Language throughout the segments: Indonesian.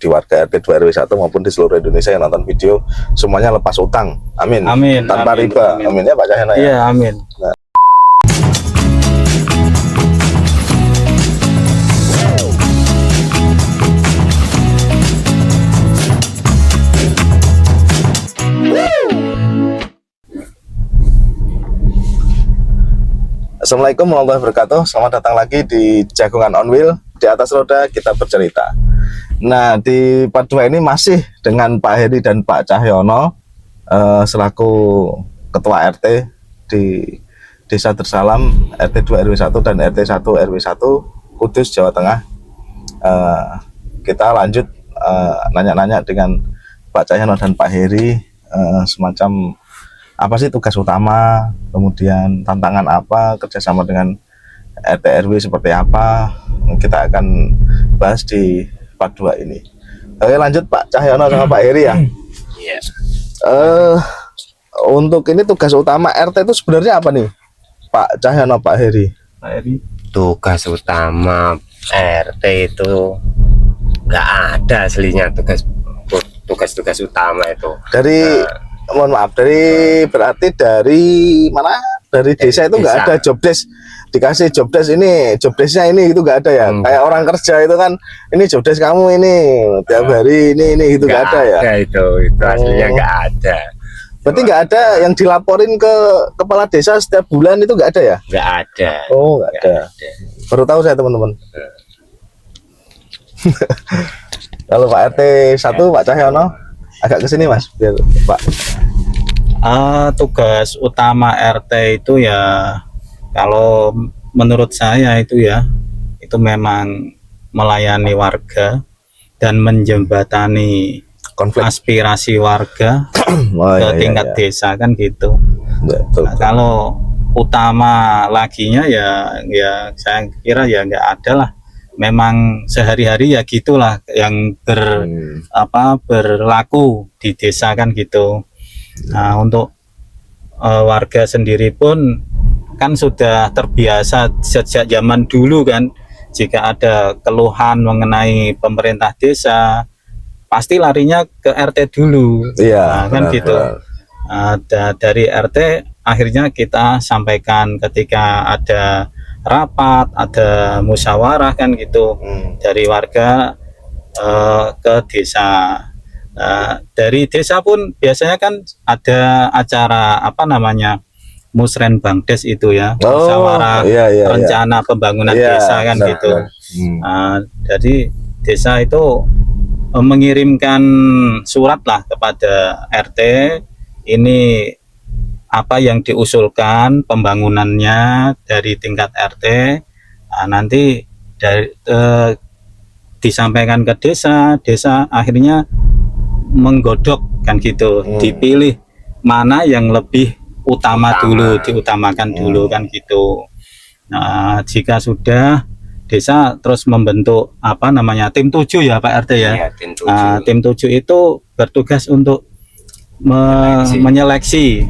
di warga RT 2 RW 1 maupun di seluruh Indonesia yang nonton video semuanya lepas utang. Amin. Amin. Tanpa amin, riba. amin. Amin ya Pak Cahyana ya. Iya, amin. Nah. Assalamualaikum warahmatullahi wabarakatuh. Selamat datang lagi di Jagongan on Wheel. Di atas roda kita bercerita. Nah, di part 2 ini masih dengan Pak Heri dan Pak Cahyono selaku Ketua RT di Desa Tersalam RT 2 RW 1 dan RT 1 RW 1 Kudus, Jawa Tengah. Kita lanjut nanya-nanya dengan Pak Cahyono dan Pak Heri semacam apa sih tugas utama, kemudian tantangan apa, kerjasama dengan RT RW seperti apa, kita akan bahas di part 2 ini. Oke, lanjut Pak Cahyono sama Pak Heri ya. Iya. Untuk ini tugas utama RT itu sebenarnya apa nih Pak Cahyono, Pak Heri? Pak Heri. Tugas utama RT itu nggak ada aslinya, tugas utama itu. Dari mohon maaf, berarti dari mana? Dari desa itu nggak ada job desk, dikasih job desk ini, job desknya ini itu nggak ada ya. Kayak orang kerja itu kan, ini job desk kamu ini tiap hari ini itu nggak ada ya. Ada itu aslinya nggak ada. Berarti nggak ada yang dilaporin ke kepala desa setiap bulan itu nggak ada ya? Nggak ada. Oh, nggak ada. Baru tahu saya teman-teman. Kalau Pak RT 1 Pak Cahyono agak kesini Mas, biar Pak. Tugas utama RT itu ya, kalau menurut saya itu ya, itu memang melayani warga dan menjembatani Konflik aspirasi warga ke tingkat desa kan gitu. Betul. Nah, kalau utama laginya ya saya kira ya nggak ada lah. Memang sehari-hari ya gitulah yang berlaku di desa kan gitu. Nah, untuk warga sendiri pun kan sudah terbiasa sejak zaman dulu kan, jika ada keluhan mengenai pemerintah desa pasti larinya ke RT dulu. Iya, nah, kan gitu. Dari RT akhirnya kita sampaikan ketika ada rapat, ada musyawarah kan gitu, dari warga ke desa. Dari desa pun biasanya kan ada acara Musrenbangdes itu ya, musyawarah rencana pembangunan desa kan gitu. Jadi desa itu mengirimkan surat lah kepada RT, ini apa yang diusulkan pembangunannya dari tingkat RT. Nanti disampaikan ke desa akhirnya menggodok kan gitu, dipilih mana yang lebih diutamakan dulu kan gitu. Nah, jika sudah, desa terus membentuk tim 7 ya Pak RT ya. Iya, tim 7. Tim 7 itu bertugas untuk menyeleksi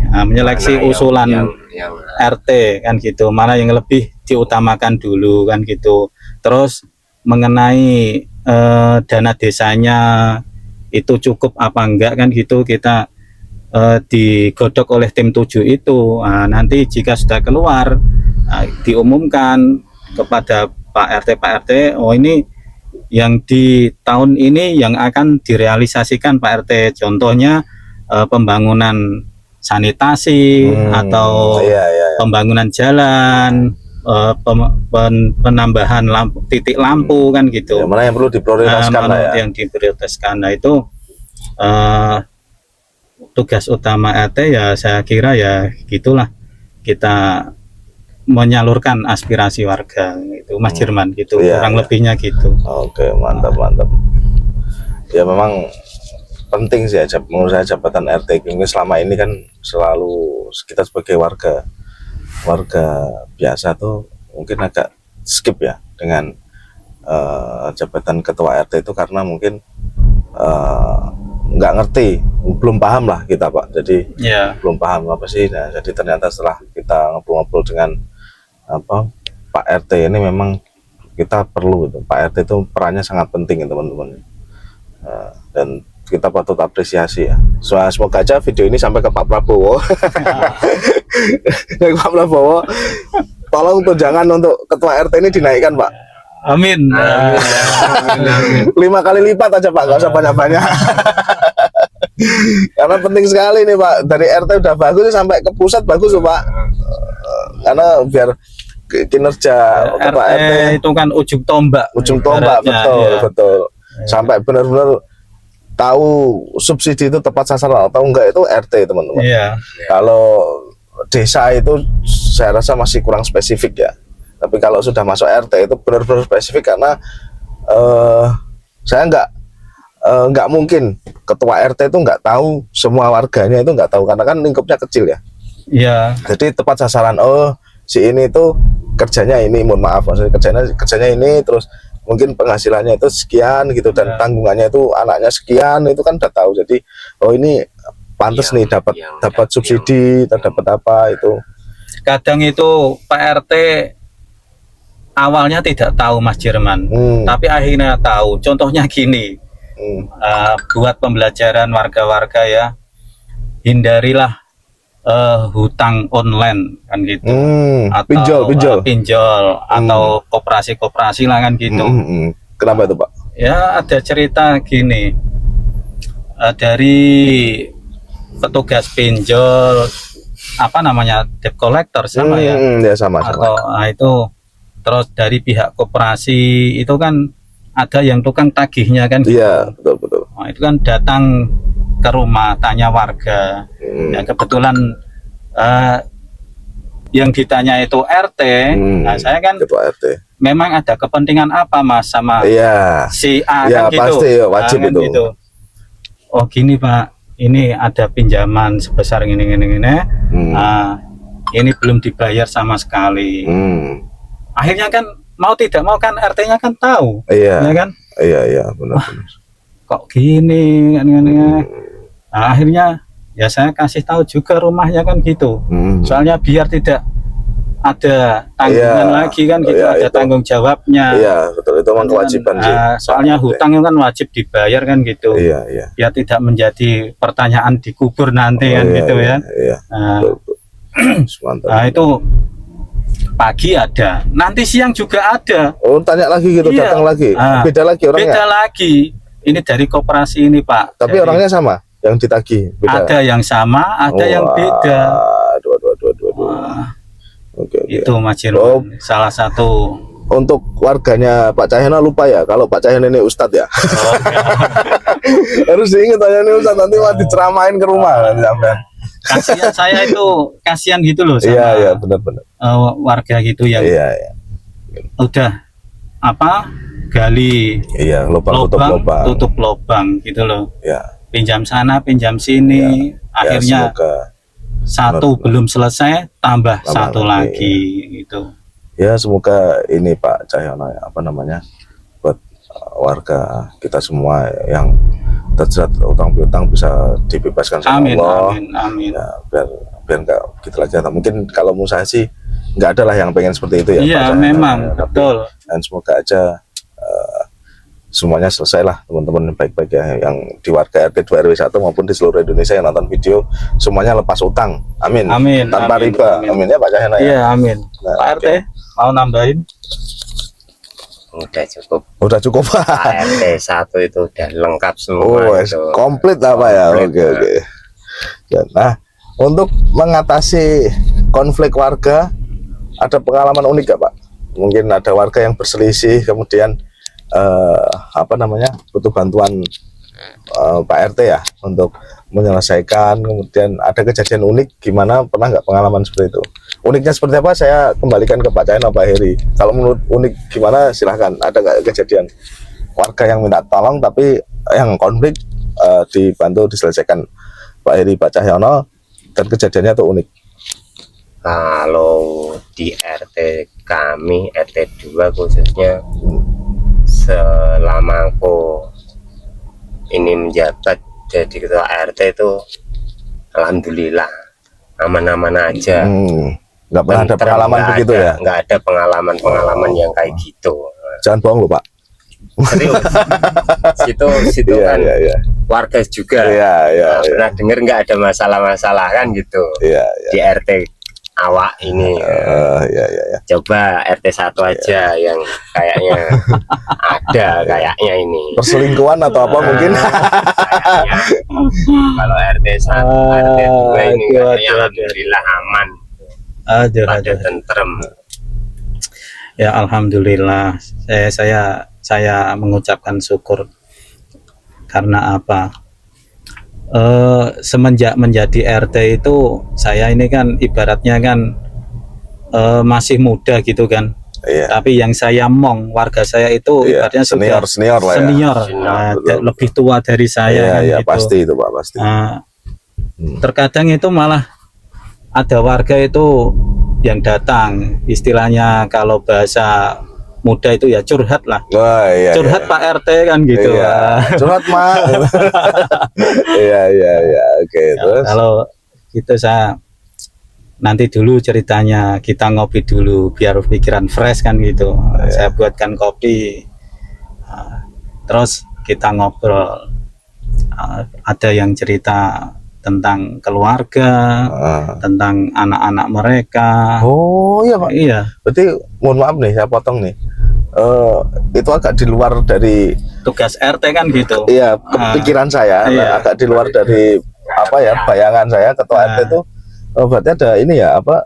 usulan yang RT kan gitu, mana yang lebih diutamakan dulu kan gitu. Terus mengenai dana desanya itu cukup apa enggak kan gitu, kita digodok oleh tim 7 itu. Nanti jika sudah keluar, diumumkan kepada Pak RT, oh ini yang di tahun ini yang akan direalisasikan Pak RT, contohnya pembangunan sanitasi atau pembangunan jalan, penambahan titik lampu kan gitu. Ya, mana yang perlu diprioritaskan yang diprioritaskan. Nah, itu tugas utama RT ya, saya kira ya gitulah, kita menyalurkan aspirasi warga itu Mas Jerman gitu, kurang lebihnya gitu. Oke, mantap. Ya memang penting sih ya, menurut saya jabatan RT ini selama ini kan selalu kita sebagai warga biasa tuh mungkin agak skip ya dengan jabatan ketua RT itu, karena mungkin nggak ngerti, belum paham lah kita Pak, jadi belum paham apa sih. Nah, jadi ternyata setelah kita ngobrol-ngobrol dengan Pak RT ini, memang kita perlu Pak RT itu perannya sangat penting ya teman-teman. kita patut apresiasi ya. Semoga aja video ini sampai ke Pak Prabowo. Ke Pak Prabowo, tolong tunjangan untuk ketua RT ini dinaikkan Pak. Amin. 5 kali lipat aja Pak, nggak usah banyak-banyak. Karena penting sekali nih Pak, dari RT udah bagus sampai ke pusat bagus loh Pak. Karena biar kinerja ketua RT itu kan ujung tombak. Ibaratnya, betul, ya. betul. Sampai benar-benar tahu subsidi itu tepat sasaran atau enggak itu RT teman-teman. Iya. Kalau desa itu saya rasa masih kurang spesifik ya. Tapi kalau sudah masuk RT itu benar-benar spesifik karena saya nggak mungkin ketua RT itu nggak tahu semua warganya itu nggak tahu karena kan lingkupnya kecil ya. Iya. Jadi tepat sasaran. Oh si ini tuh kerjanya ini, mohon maaf maksudnya kerjanya ini terus mungkin penghasilannya itu sekian gitu dan tanggungannya itu anaknya sekian itu kan udah tahu. Jadi oh ini pantas nih dapat subsidi atau dapat apa itu. Kadang itu Pak RT awalnya tidak tahu Mas Jerman, tapi akhirnya tahu. Contohnya gini, buat pembelajaran warga-warga ya, hindarilah hutang online kan gitu, atau pinjol atau koperasi-koperasi lah kan gitu. Kenapa itu Pak? Ya ada cerita gini, dari petugas pinjol apa namanya debt collector sama ya, sama. Atau itu terus dari pihak koperasi itu kan ada yang tukang tagihnya kan gitu. Iya betul. Nah, itu kan datang ke rumah tanya warga. Ya kebetulan yang ditanya itu RT. Nah saya kan ketua RT. Memang ada kepentingan apa Mas sama si A ya, kan gitu. Pasti wajib kan itu. Gitu. Oh gini Pak, ini ada pinjaman sebesar ini. Nah, ini belum dibayar sama sekali. Akhirnya kan mau tidak mau kan RT-nya kan tahu. Iya. Ya kan? Iya benar. Kok gini kan. Nah, akhirnya ya saya kasih tahu juga rumahnya kan gitu. Soalnya biar tidak ada tanggungan lagi kan gitu, ada itu. tanggung jawabnya. Iya betul, itu memang kewajiban sih. Soalnya hutang itu kan wajib dibayar kan gitu. Iya. Biar tidak menjadi pertanyaan dikubur nanti kan gitu ya. Iya. Mantap. Nah itu pagi ada, nanti siang juga ada. Oh tanya lagi gitu, datang lagi. Beda lagi orangnya. Beda lagi. Ini dari koperasi ini Pak. Tapi orangnya sama, yang ditagih. Beda. Ada yang sama, ada yang beda. Aduh. Oke. Itu Mas Jirwan, salah satu. Untuk warganya Pak Cahyono lupa ya, kalau Pak Cahyono ini Ustadz ya. Harus diingat aja ini Ustadz, nanti mau diceramain ke rumah sampai. Kasihan saya itu, kasihan gitu loh sama iya benar. warga gitu yang udah gali lubang tutup lubang gitu loh. Ya. Pinjam sana, pinjam sini, akhirnya satu belum selesai, tambah satu lagi gitu. Ya semoga ini Pak Cahyono buat warga kita semua yang terjerat utang piutang bisa dibebaskan sama Allah. Amin. Ya, biar nggak gitu lagi. Mungkin kalau menurut saya sih nggak ada lah yang pengen seperti itu ya. Iya memang betul. Dan semoga aja semuanya selesai lah teman-teman baik-baik ya, yang di warga RT 2 RW 1 maupun di seluruh Indonesia yang nonton video semuanya lepas utang. Amin. Tanpa riba. Amin ya Pak Cahyono ya. Iya amin. Nah, Pak RT mau nambahin? Udah cukup Pak. RT 1 itu udah lengkap semua. Komplit apa ya? Oke. Nah, untuk mengatasi konflik warga ada pengalaman unik gak Pak? Mungkin ada warga yang berselisih kemudian butuh bantuan Pak RT ya untuk menyelesaikan, kemudian ada kejadian unik gimana, pernah nggak pengalaman seperti itu? Uniknya seperti apa saya kembalikan ke Pak Cahyono, Pak Heri. Kalau menurut unik gimana silahkan, ada nggak kejadian warga yang minta tolong tapi yang konflik dibantu diselesaikan Pak Heri, Pak Cahyono, dan kejadiannya itu unik? Kalau di RT kami, RT 2 khususnya, selama aku ini menjabat jadi ketua RT itu alhamdulillah aman-aman aja. Nggak pernah ada pengalaman begitu ya? Nggak ada pengalaman yang kayak gitu. Jangan bohong loh Pak. Serius. situ iya, kan iya. warga juga. Iya, iya, Nah, pernah dengar nggak ada masalah-masalah kan gitu iya, iya. di RT awak ini. Iya, iya, iya. Coba RT 1 aja yang kayaknya ada kayaknya ini. Perselingkuhan atau apa mungkin? Kayaknya. Kalau RT 1, RT 2 ini Aduh, katanya aduh, alhamdulillah aman, Aduh, pada aduh. tentrem. Ya alhamdulillah, saya mengucapkan syukur karena apa? Semenjak menjadi RT itu saya ini kan ibaratnya kan masih muda gitu kan. Iya. Tapi yang saya warga saya itu Iya, ibaratnya senior sudah senior lah ya. senior, betul. lebih tua dari saya Iya, kan iya, gitu. pasti itu Pak, pasti. Terkadang itu malah ada warga itu yang datang, istilahnya kalau bahasa muda itu ya curhat lah. Wah, iya. Curhat iya. Pak RT kan gitu. Iya. Curhat Mak. Iya, iya, iya. Oke, Ya, terus. kalau gitu saya nanti dulu ceritanya kita ngopi dulu biar pikiran fresh kan gitu. Saya buatkan kopi. Terus kita ngobrol. Ada yang cerita tentang keluarga, tentang anak-anak mereka. Oh iya Pak. Iya, Berarti mohon maaf nih, saya potong nih. Itu agak di luar dari tugas RT kan gitu. iya pikiran saya, iya. agak di luar dari apa ya bayangan saya. Ketua RT itu berarti ada ini ya apa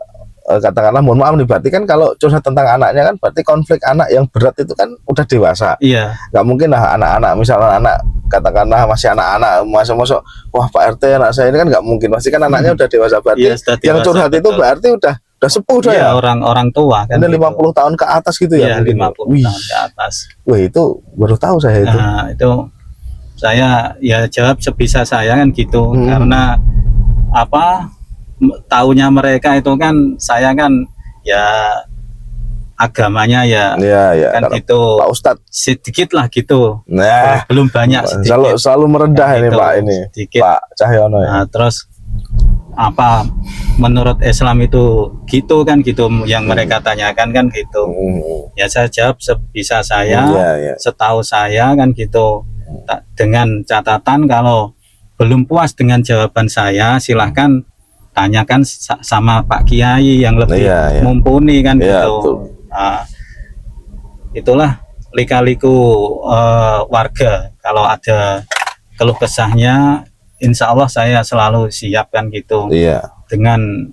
katakanlah mohon maaf nih, berarti kan kalau curhat tentang anaknya kan berarti konflik anak yang berat itu kan udah dewasa. Iya, Nggak mungkin lah anak-anak, misalnya anak katakanlah masih anak-anak, masuk wah Pak RT anak saya ini kan nggak mungkin, pasti kan anaknya udah dewasa, berarti Iya, sudah yang dewasa, curhat itu betul. berarti udah sepuh udah iya ya. orang tua kan. Ini gitu. 50 tahun ke atas gitu ya Iya, mungkin. 50 Wih, tahun ke atas. wah itu baru tahu saya itu. Nah, itu saya ya jawab sebisa saya kan gitu. Karena apa taunya mereka itu kan saya kan ya agamanya ya Iya, iya. kan Karena gitu Pak Ustadz, sedikit lah gitu. nah Belum banyak sedikit. selalu merendah Kan ini gitu, Pak ini, sedikit. Pak Cahyono ya. Nah, terus apa menurut Islam itu gitu kan gitu yang mereka tanyakan kan gitu. Ya saya jawab sebisa saya, Iya, iya. setahu saya kan gitu. Dengan catatan kalau belum puas dengan jawaban saya, silahkan tanyakan sama Pak Kiai yang lebih Iya, iya. mumpuni kan Iya, gitu. betul. Nah, itulah lika-liku warga. Kalau ada keluh kesahnya, insya Allah saya selalu siap kan gitu Iya. dengan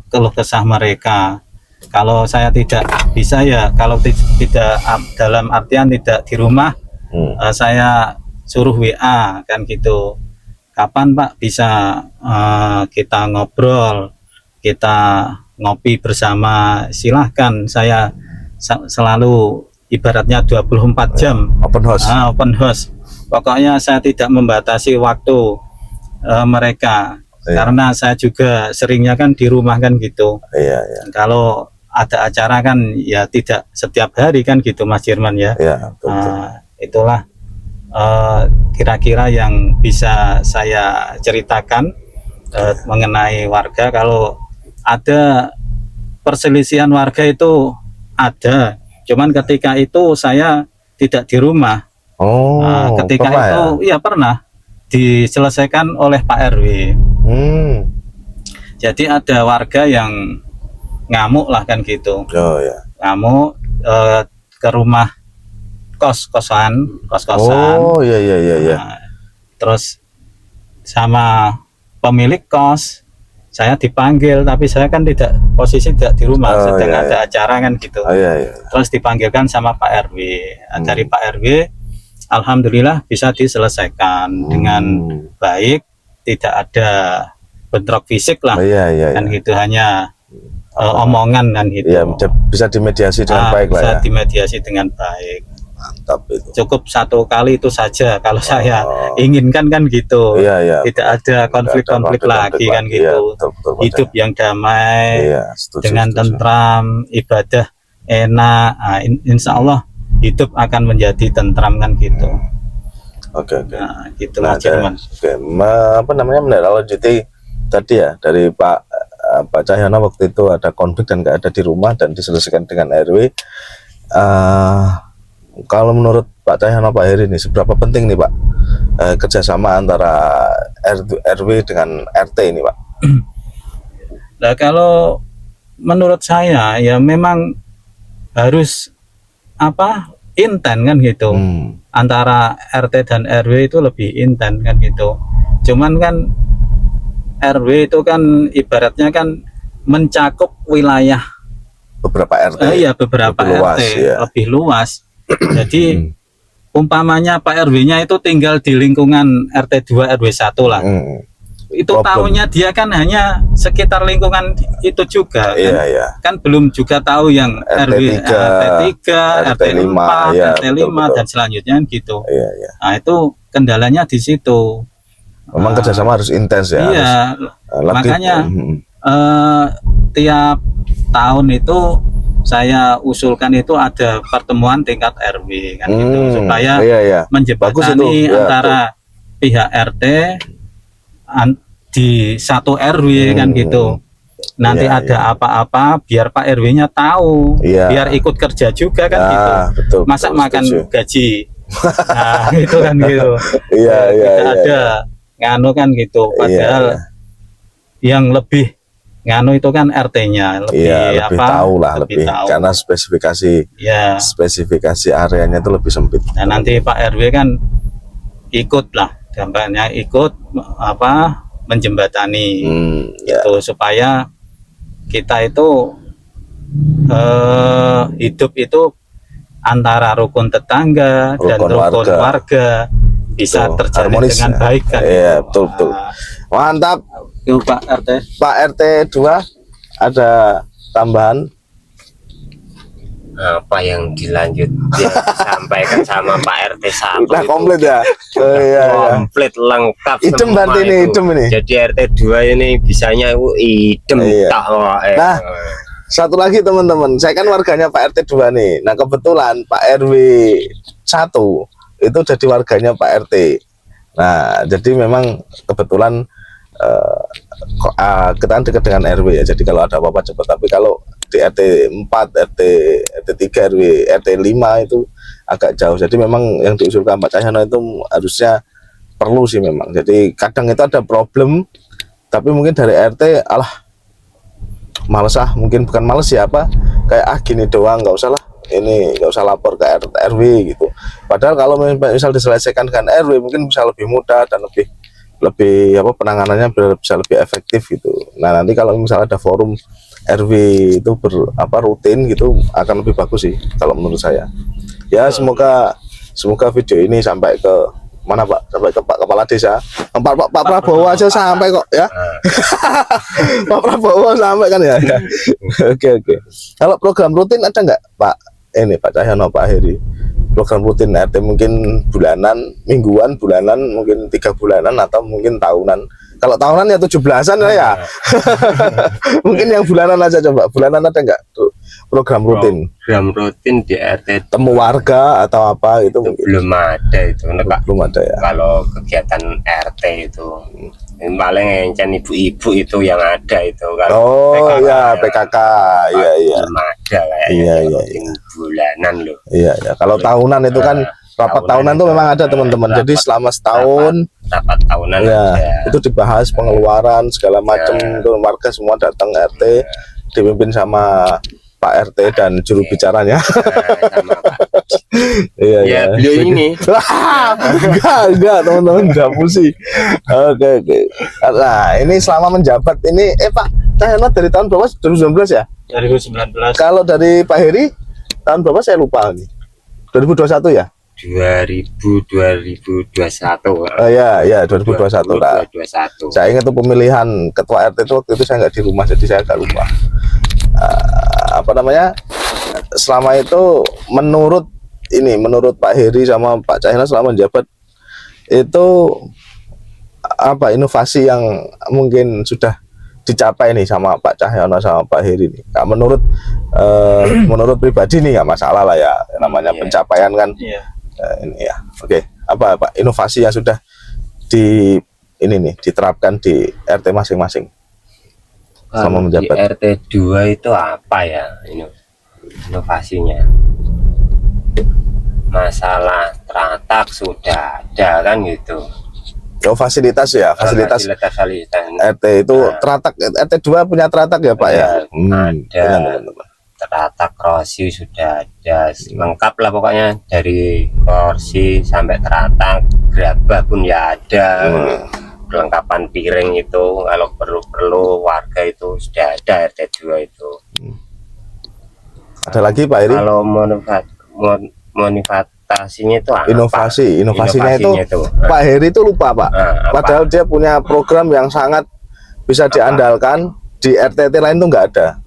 keluh kesah mereka. Kalau saya tidak bisa ya, kalau tidak dalam artian tidak di rumah, saya suruh WA kan gitu. Kapan Pak bisa kita ngobrol, kita ngopi bersama, silahkan. Saya selalu ibaratnya 24 jam Open house. open house. Pokoknya saya tidak membatasi waktu mereka. Iya. Karena saya juga seringnya kan di rumah kan gitu. Iya, iya. Kalau ada acara kan ya tidak setiap hari kan gitu Mas Jerman ya. Iya, betul. Itulah kira-kira yang bisa saya ceritakan mengenai warga. Kalau ada perselisihan warga itu ada, cuman ketika itu saya tidak di rumah. Oh, Ketika pernah itu ya pernah diselesaikan oleh Pak RW. Jadi ada warga yang ngamuk lah kan gitu, Oh ya. ngamuk ke rumah kos-kosan. Oh iya, iya, iya, iya. Nah, terus sama pemilik kos saya dipanggil, tapi saya kan posisi tidak di rumah, Oh, sedang iya, ada iya. acara kan gitu. Oh iya, iya. Terus dipanggilkan sama Pak RW. Dari Pak RW alhamdulillah bisa diselesaikan dengan baik, tidak ada bentrok fisik lah Oh iya, iya, kan iya. gitu, hanya omongan kan gitu. Iya, bisa dimediasi dengan baik lah bisa ya. dimediasi dengan baik. Mantap itu. Cukup satu kali itu saja kalau saya inginkan kan gitu. Iya, iya. Tidak ada konflik-konflik lagi kan Iya, gitu. betul, betul, Pak. Hidup yang damai, Iya, setuju, dengan setuju. tentram, ibadah enak. Nah, insya Allah hidup akan menjadi tentram kan gitu. Oke, oke. Nah, gitu Nah, Mas Jerman. oke. Apa namanya menindaklanjuti tadi ya dari Pak Cahyono, waktu itu ada konflik dan nggak ada di rumah dan diselesaikan dengan RW. Kalau menurut Pak Cahyono, Pak Heri ini seberapa penting nih Pak kerjasama antara RW dengan RT ini, Pak? Nah, kalau menurut saya ya memang harus intens kan gitu. Antara RT dan RW itu lebih intens kan gitu. Cuman kan RW itu kan ibaratnya kan mencakup wilayah Beberapa RT. iya beberapa lebih luas, RT ya. lebih luas. Jadi umpamanya Pak RW-nya itu tinggal di lingkungan RT 2 RW 1 lah. Itu Problem. tahunya dia kan hanya sekitar lingkungan itu juga kan. Iya. Kan belum juga tahu yang RT RW 3, RT 4, ya, RT 5 dan selanjutnya gitu. Iya. Nah, itu kendalanya di situ. Memang kerjasama harus intens ya. Iya. Harus, Makanya tiap tahun itu saya usulkan itu ada pertemuan tingkat RW kan gitu supaya Bagus itu, menjembatani ya, antara pihak RT di satu RW kan gitu. Nanti Iya, ada apa-apa biar Pak RW-nya tahu, Iya. biar ikut kerja juga kan gitu. Betul, Masa betul, makan setuju. gaji. Nah, itu kan gitu. Iya. Tidak ada nganu kan gitu. Padahal yang lebih nganu itu kan RT-nya lebih tahu lah, lebih tahu. karena spesifikasi areanya itu lebih sempit. Nah, nanti Pak RW kan ikut lah, dampaknya ikut menjembatani itu supaya kita itu hidup itu antara rukun tetangga dan rukun warga bisa terjalin harmonis, dengan baik kan. Iya, betul. Mantap. Itu Pak RT. Pak RT 2 ada tambahan? Apa yang disampaikan sama Pak RT 1 Udah itu komplit ya? Iya. komplit lengkap Idem semua berarti ini, itu. idem ini. Jadi RT 2 ini bisanya idem tak Nah, satu lagi teman-teman, saya kan warganya Pak RT 2 nih. Nah, kebetulan Pak RW 1 itu jadi warganya Pak RT. Nah, jadi memang kebetulan kita dekat dengan RW ya. Jadi kalau ada apa-apa cepat. Tapi kalau di RT 4, RT 3, RW RT 5 itu agak jauh. Jadi memang yang diusulkan Pak Cahyono itu harusnya perlu sih memang. Jadi kadang itu ada problem, tapi mungkin dari RT males mungkin bukan males ya kayak gini doang, nggak usah lah, ini nggak usah lapor ke RW gitu. Padahal kalau misal diselesaikan dengan RW mungkin bisa lebih mudah dan lebih penanganannya bisa lebih efektif gitu. Nah, nanti kalau misalnya ada forum RW itu rutin gitu akan lebih bagus sih kalau menurut saya. Ya, semoga video ini sampai ke mana Pak? Sampai ke Pak Kepala Desa. Pak Prabowo aja sampai kok ya. Pak Prabowo sampai kan ya. Oke. Kalau program rutin ada nggak Pak Cahyono, Pak Heri? Program rutin RT mungkin bulanan, mingguan, mungkin 3 bulanan atau mungkin tahunan. Kalau tahunan ya 17-an ya. Mungkin yang bulanan aja coba. Bulanan ada nggak program rutin? Program rutin di RT Temu warga atau apa itu mungkin belum ada itu. belum ada ya. Kalau kegiatan RT itu yang paling encen ibu-ibu itu yang ada itu. Kalau PKK. Iya. Belum ada kayaknya. Bulanan loh. Iya. Kalau tahunan itu kan rapat tahunan itu memang ada teman-teman. Jadi selama setahun rapat tahunan itu dibahas pengeluaran segala macam, warga semua datang RT dipimpin sama Pak RT dan juru bicaranya. Sama Pak. Iya. Beliau ini. Enggak teman-teman, enggak musik. Oke. Nah, ini selama menjabat ini Pak Cahyono dari tahun berapa? 2019 ya? 2019. Kalau dari Pak Heri tahun berapa saya lupa nih. 2021 ya? 2021. Ya 2021 lah. 2021. Saya ingat tuh pemilihan ketua RT itu waktu itu saya nggak di rumah, jadi saya agak lupa. Selama itu menurut Pak Heri sama Pak Cahyono selama menjabat itu inovasi yang mungkin sudah dicapai nih sama Pak Cahyono sama Pak Heri nih. Nah, menurut pribadi nih nggak masalah lah ya, namanya pencapaian kan. Ini ya. Oke. Apa Pak inovasi yang sudah diterapkan di RT masing-masing selama menjabat? Di RT 2 itu apa ya inovasinya? masalah teratak sudah ada kan gitu. Oh, fasilitas ya, fasilitas Fasilitas. RT itu teratak, RT 2 punya teratak ya Pak ya? Ada. Punya, teman-teman. Teratak kursi sudah ada, lengkap lah pokoknya, dari kursi sampai teratak, gerabah pun ya ada. Kelengkapan piring itu kalau perlu warga itu sudah ada RT 2 itu. Ada lagi Pak Heri? Kalau monetisasinya itu apa? Inovasinya itu Nah, Pak Heri itu lupa Pak. apa? Padahal dia punya program yang sangat bisa diandalkan, di RT lain tuh nggak ada.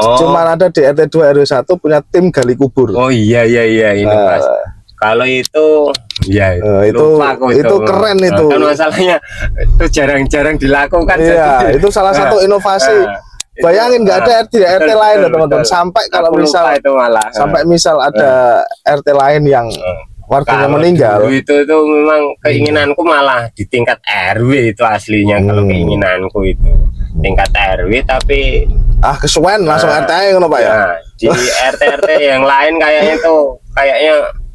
Cuman ada di RT 2 RW 1 punya tim gali kubur. Oh iya inovasi. Kalau itu ya itu lupa aku itu keren itu. Kan masalahnya itu jarang-jarang dilakukan. Iya, itu salah satu inovasi. Bayangin nggak ada RT lain ya teman-teman. Sampai kalau misal itu malah. sampai misal ada RT lain yang warganya Kalau meninggal. dulu itu memang keinginanku malah di tingkat RW itu aslinya. Kalau keinginanku itu tingkat RW, tapi Kesuwen langsung RT aja ngono Pak ya. nah, di RT yang lain kayaknya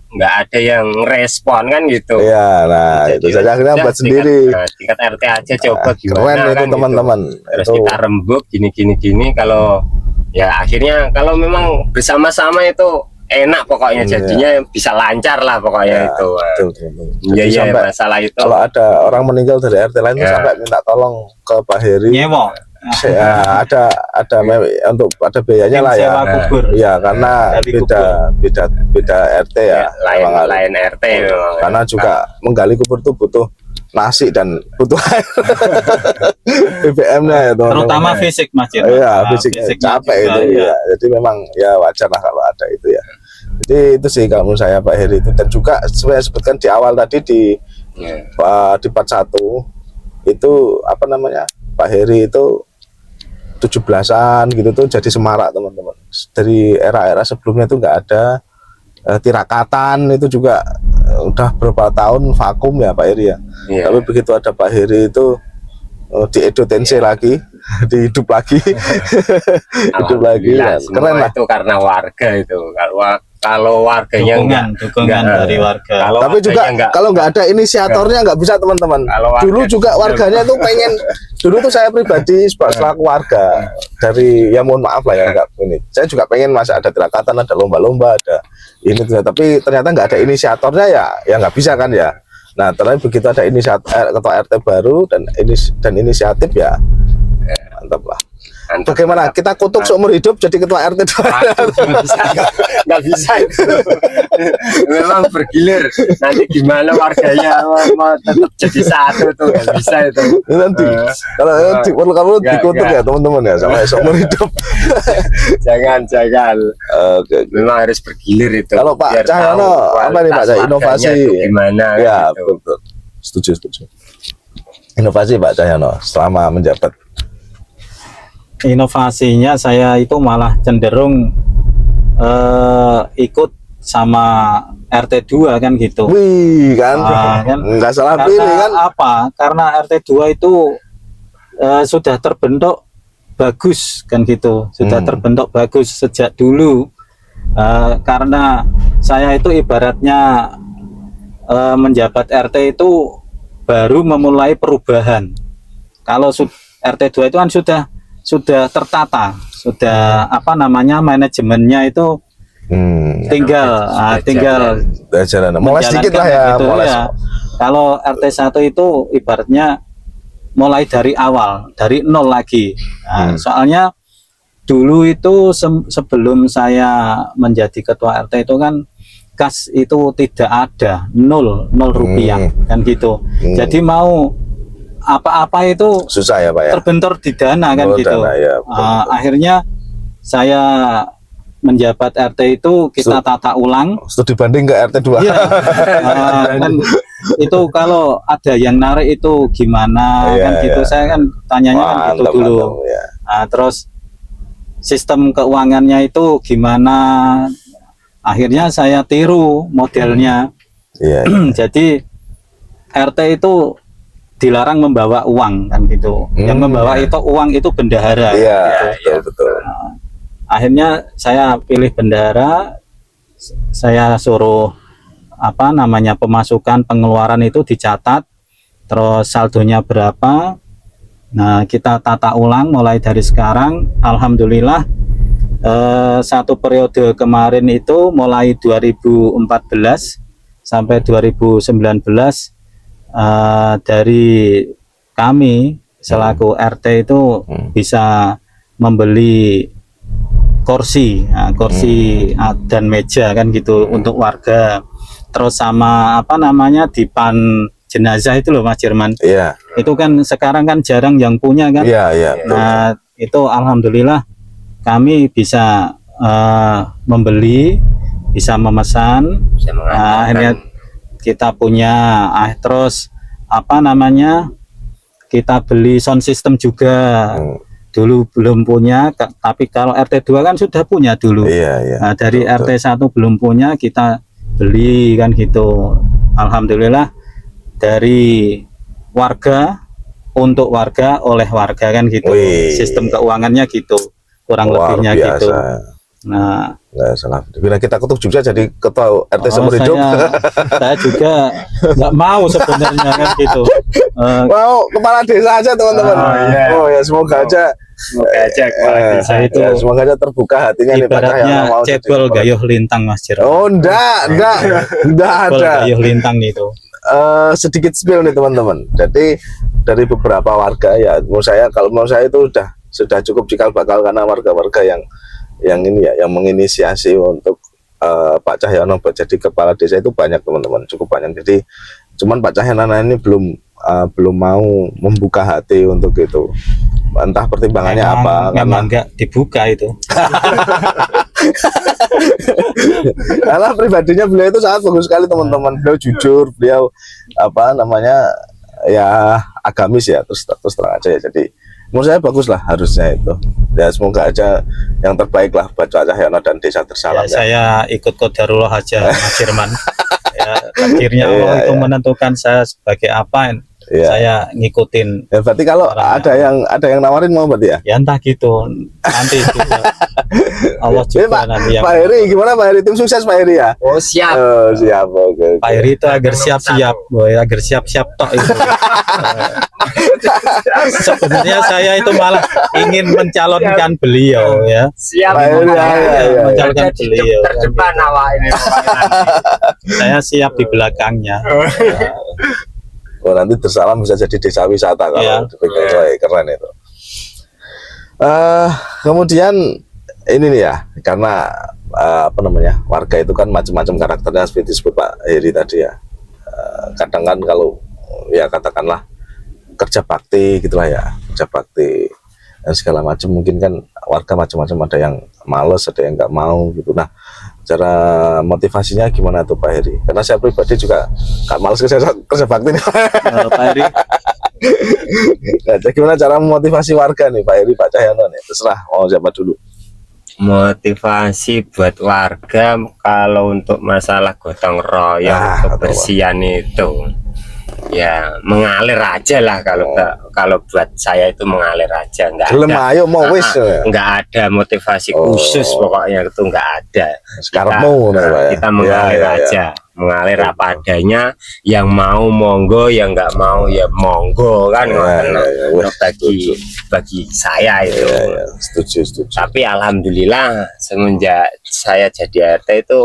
nggak ada yang respon kan gitu. Iya, nah Jadi, itu saja akhirnya buat sendiri. tingkat RT aja coba gimana Keren itu kan teman-teman. gitu. Terus Itu kita rembuk gini kalau ya akhirnya kalau memang bersama-sama itu enak pokoknya, jadinya bisa lancar lah pokoknya itu. betul, betul. Iya Jadi sampai masalah itu. kalau ada orang meninggal dari RT lain tuh sampai minta tolong ke Pak Heri. nyewa Ya, ada untuk ada biayanya lah ya. sewa kubur. Iya, karena Gali beda RT ya. Memang harus. lain RT memang. Karena juga menggali kubur tuh butuh nasi dan butuh air. BBM-nya ya teman-teman. Terutama fisik Mas Jin. Iya, Nah, fisiknya fisiknya capek juga, itu iya. ya. Jadi memang ya wajar lah kalau ada itu ya. Jadi itu sih kalau menurut saya Pak Heri itu, dan juga saya sebutkan di awal tadi di part 1 itu apa namanya, Pak Heri itu 17-an gitu tuh jadi semarak teman-teman. Dari era-era sebelumnya tuh nggak ada tirakatan, itu juga udah berapa tahun vakum ya Pak Heri ya. Iya. Tapi begitu ada Pak Heri itu di Edo Tensei lagi, dihidup lagi, hidup lagi, Alhamdulillah, ya. Keren lah. itu karena warga itu. Kalau warganya dukungan dari warga. Tapi juga kalau nggak ada inisiatornya nggak bisa teman-teman. Dulu juga warganya tuh pengen, dulu tuh saya pribadi selaku warga dari, ya mohon maaf lah ya nggak ini. Saya juga pengen masih ada tirakatan, ada lomba-lomba, ada ini tuh. Tapi ternyata nggak ada inisiatornya ya nggak bisa kan ya. Nah, ternyata begitu ada ketua RT baru dan inisiatif ya mantap lah. Bagaimana kita kutuk seumur hidup jadi ketua RT 2? Nggak bisa itu. Memang bergilir. Nanti gimana warganya mau tetap jadi satu tuh, nggak bisa itu. Nanti kalau kamu dikutuk ya teman-teman ya sampai seumur hidup. Jangan. Oke. Memang harus bergilir itu. Kalau Pak biar Cahyono tahu apa nih Pak, kualitas inovasi warganya itu gimana ya gitu. betul. Setuju. Inovasi Pak Cahyono selama menjabat. Inovasinya saya itu malah cenderung ikut sama RT 2 kan gitu. Wih kan, kan nggak salah karena pilih kan. apa? Karena RT 2 itu sudah terbentuk bagus kan gitu, sudah terbentuk bagus sejak dulu. Karena saya itu ibaratnya menjabat RT itu baru memulai perubahan. Kalau RT 2 itu kan sudah tertata, sudah apa namanya, manajemennya itu tinggal jalan mulai sedikit lah ya, gitu, mulai ya. Kalau RT 1 itu ibaratnya mulai dari awal, dari nol lagi. Nah, soalnya dulu itu sebelum saya menjadi ketua RT itu kan kas itu tidak ada, nol rupiah kan gitu. Jadi mau apa-apa itu susah ya Pak ya, terbentur di dana kan gitu. Dana, ya, betul. Akhirnya saya menjabat RT itu kita tata ulang. Studi banding ke RT 2. Iya. Kan itu kalau ada yang narik itu gimana kan gitu. Saya kan tanyanya kan gitu dulu. Ya. Nah, terus sistem keuangannya itu gimana? Akhirnya saya tiru modelnya. Iya. Jadi RT itu dilarang membawa uang kan gitu. Yang membawa itu uang itu bendahara. Iya, gitu. betul. Akhirnya saya pilih bendahara, saya suruh apa namanya pemasukan pengeluaran itu dicatat, terus saldonya berapa. Nah, kita tata ulang mulai dari sekarang. Alhamdulillah satu periode kemarin itu mulai 2014 sampai 2019 dari kami selaku RT itu bisa membeli kursi, dan meja kan gitu untuk warga. Terus sama apa namanya dipan jenazah itu loh Mas Jerman. Iya. Itu kan sekarang kan jarang yang punya kan. Iya, iya. Nah, itu alhamdulillah kami bisa membeli, bisa memesan. Bisa Akhirnya kita punya, terus apa namanya, kita beli sound system juga. Dulu belum punya, tapi kalau RT 2 kan sudah punya dulu. Iya, iya. Nah, dari Betul, RT 1 belum punya, kita beli kan gitu. Alhamdulillah dari warga untuk warga oleh warga kan gitu. Wih. Sistem keuangannya gitu, kurang Luar lebihnya biasa. gitu. Nah, Nggak salah. Bila kita kutuk juga jadi ketua RT seumur hidup. saya juga nggak mau sebenarnya kan gitu. Mau kepala desa aja teman-teman. Oh, iya. Oh ya semoga aja. Semoga aja kepala desa itu Ya, semoga aja terbuka hatinya nih Pak Cahyono ibaratnya mau jadi cebol kepala. gayuh lintang Mas Jero. Oh enggak Cebol ada. gayuh lintang itu. Sedikit spill nih teman-teman. Jadi dari beberapa warga ya, menurut saya itu sudah cukup cikal bakal karena warga-warga yang ini ya, yang menginisiasi untuk Pak Cahyono buat jadi kepala desa itu banyak teman-teman, cukup banyak. Jadi cuman Pak Cahyono ini belum mau membuka hati untuk itu. Entah pertimbangannya apa, Memang enggak dibuka itu. karena pribadinya beliau itu sangat bagus sekali teman-teman. Beliau jujur, beliau apa namanya ya agamis ya, terus terang aja ya. Jadi menurut saya bagus lah harusnya itu. Ya semoga aja yang terbaik lah buat Pak Cahyono dan desa Tersalam. Ya, saya ikut qadarullah aja Mas Firman. Ya, takdirnya Allah itu menentukan saya sebagai apa. Iya. Saya ngikutin. Ya berarti kalau ada yang nawarin mau berarti ya? Ya entah gitu. Nanti juga. Allah Jadi, juga nanti yang Pak Heri gimana Pak Heri, tim sukses Pak Heri ya? Oh siap. Oh, siap, oke. Pak Heri itu agar siap-siap, boy, agar siap-siap tok itu. Sebenarnya saya itu malah ingin mencalonkan beliau ya. Siap. Pak Heri, ya. Mencalonkan beliau. Terdepan awak ini. Saya siap di belakangnya. Oh, nanti Tersalam bisa jadi desa wisata kalau Iya. dipegang. Wah, keren itu. Kemudian ini nih ya, karena apa namanya, warga itu kan macam-macam karakternya seperti disebut Pak Heri tadi ya. Kadang kan kalau ya katakanlah kerja bakti gitulah ya, kerja bakti dan segala macam, mungkin kan warga macam-macam, ada yang males, ada yang nggak mau gitu. Nah, cara motivasinya gimana tuh Pak Heri? Karena saya pribadi juga nggak males kerja bakti nih. Pak Heri. Nah, gimana cara memotivasi warga nih Pak Heri, Pak Cahyono nih? Terserah mau siapa dulu. Motivasi buat warga kalau untuk masalah gotong royong Nah, kebersihan itu ya mengalir aja lah. Kalau buat saya itu mengalir aja, nggak Gelem ada ayo mau wis. nggak ada motivasi khusus, pokoknya itu nggak ada. Sekarangmu Kita mengalir aja, mengalir apa adanya. Yang mau monggo, yang nggak mau ya monggo kan. Wes, bagi saya itu. Setuju. Tapi alhamdulillah semenjak saya jadi RT itu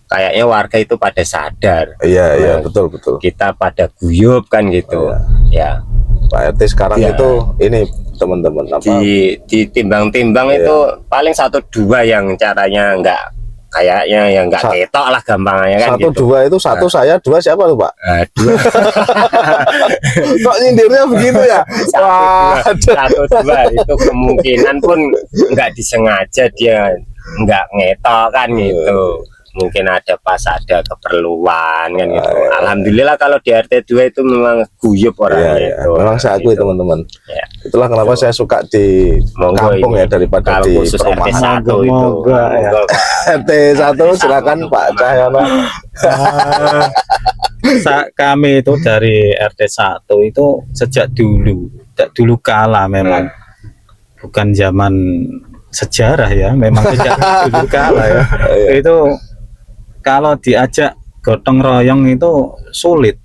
kayaknya warga itu pada sadar. Iya, betul. Kita pada guyup kan gitu. Ya. Pak RT sekarang itu ini teman-teman apa? Di timbang-timbang itu paling 1-2 yang caranya kayaknya yang nggak ketok lah gampangnya kan 1-2 gitu. itu satu saya, 2 siapa tuh Pak? Dua. Kok nyindirnya begitu ya? Wah, 1-2 itu kemungkinan pun nggak disengaja dia nggak ngetok kan gitu. Mungkin ada pas ada keperluan kan gitu. Alhamdulillah kalau di RT 2 itu memang guyup orangnya itu. Memang saya akui gitu. teman-teman. Ya. Itulah kenapa saya suka di kampung ya daripada kalau di khusus RT perumahan. 1 itu. Moga, ya. RT 1 silakan Pak Cahyono. Kami itu dari RT 1 itu sejak dulu kala memang bukan zaman sejarah ya, memang sejak dulu kala ya. Itu kalau diajak gotong royong itu sulit.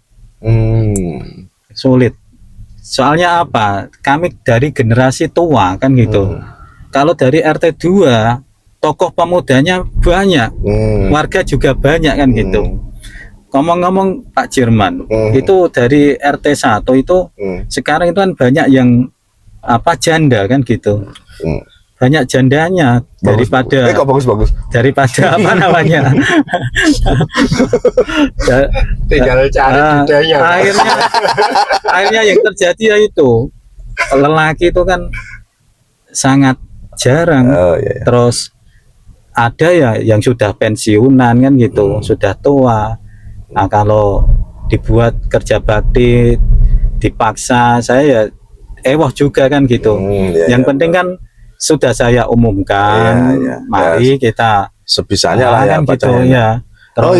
Sulit. Soalnya apa? Kami dari generasi tua kan gitu. Kalau dari RT 2 tokoh pemudanya banyak, warga juga banyak kan gitu. Ngomong-ngomong Pak Jerman, itu dari RT 1 itu sekarang itu kan banyak yang apa janda kan gitu. Banyak jandanya daripada kok bagus. daripada apa namanya. Tinggal cari budaya. Akhirnya yang terjadi ya itu lelaki itu kan sangat jarang. Iya. Terus ada ya yang sudah pensiunan kan gitu, sudah tua. Nah kalau dibuat kerja bakti dipaksa, saya ya ewah juga kan gitu. Yang penting kan sudah saya umumkan, mari kita sebisanya lah ya kan Pak gitu Cahyono. ya. Terus,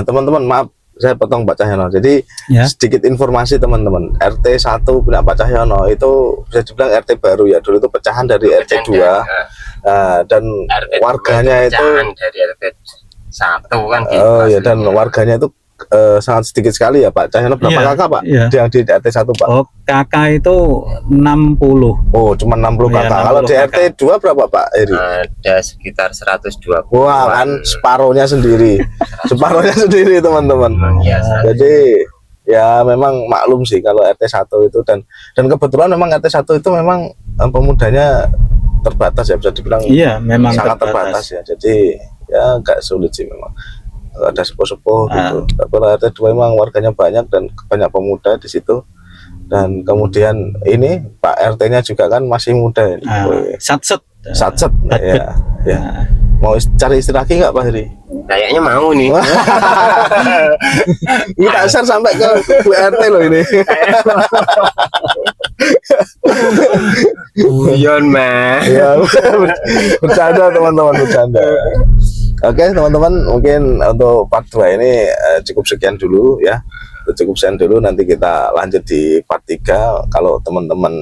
teman-teman maaf saya potong Pak Cahyono. Jadi sedikit informasi teman-teman, RT 1 punya Pak Cahyono itu bisa dibilang RT baru ya. Dulu itu pecahan dari RT 2 dan RT warganya itu dari RT 1 kan gitu. Oh ya, dan warganya itu sangat sedikit sekali ya Pak Cahyono. Berapa kakak Pak? Yang di RT 1 Pak? Oh, kakak itu 60. Oh, cuma 60 kakak. Kalau di RT 2 berapa Pak Heri? Ada sekitar 120. Wah, kan separuhnya sendiri. Separuhnya sendiri teman-teman. Jadi ya memang maklum sih kalau RT 1 itu dan kebetulan memang RT 1 itu memang pemudanya terbatas ya, bisa dibilang. Iya, memang sangat terbatas ya. Jadi ya agak sulit sih memang. Ada sepuh-sepuh gitu. Kalau RT 2 memang warganya banyak dan banyak pemuda di situ. Dan kemudian ini Pak RT-nya juga kan masih muda ini. Satset ya. Mau cari istirahat nggak Pak Heri? Kayaknya mau nih. Ini tak share sampai ke RT loh ini. Guyon mah. Ya, bercanda teman-teman, bercanda. Oke teman-teman, mungkin untuk part 2 ini cukup sekian dulu ya. Cukup sekian dulu, nanti kita lanjut di part 3. Kalau teman-teman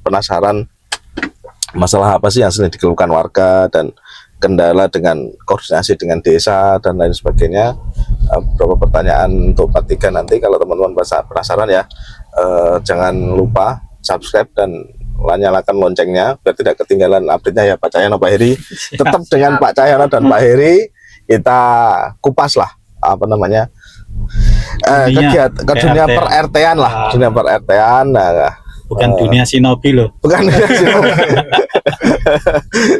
penasaran masalah apa sih yang sering dikeluhkan warga dan kendala dengan koordinasi dengan desa dan lain sebagainya, beberapa pertanyaan untuk part 3 nanti. Kalau teman-teman penasaran ya, jangan lupa subscribe dan nyalakan loncengnya biar tidak ketinggalan update-nya ya Pak Cahyono, Pak Heri. Tetap dengan Pak Cahyono dan Pak Heri kita kupas lah ke dunia per RT-an lah, dunia per RT-an. Bukan dunia Shinobi loh. Bukan dunia Shinobi.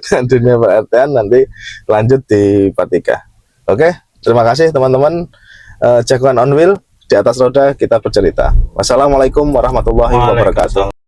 Dan dunia per RT-an nanti lanjut di part 3. Oke, terima kasih teman-teman. Jagoan on wheel, di atas roda kita bercerita. Wassalamualaikum warahmatullahi wabarakatuh.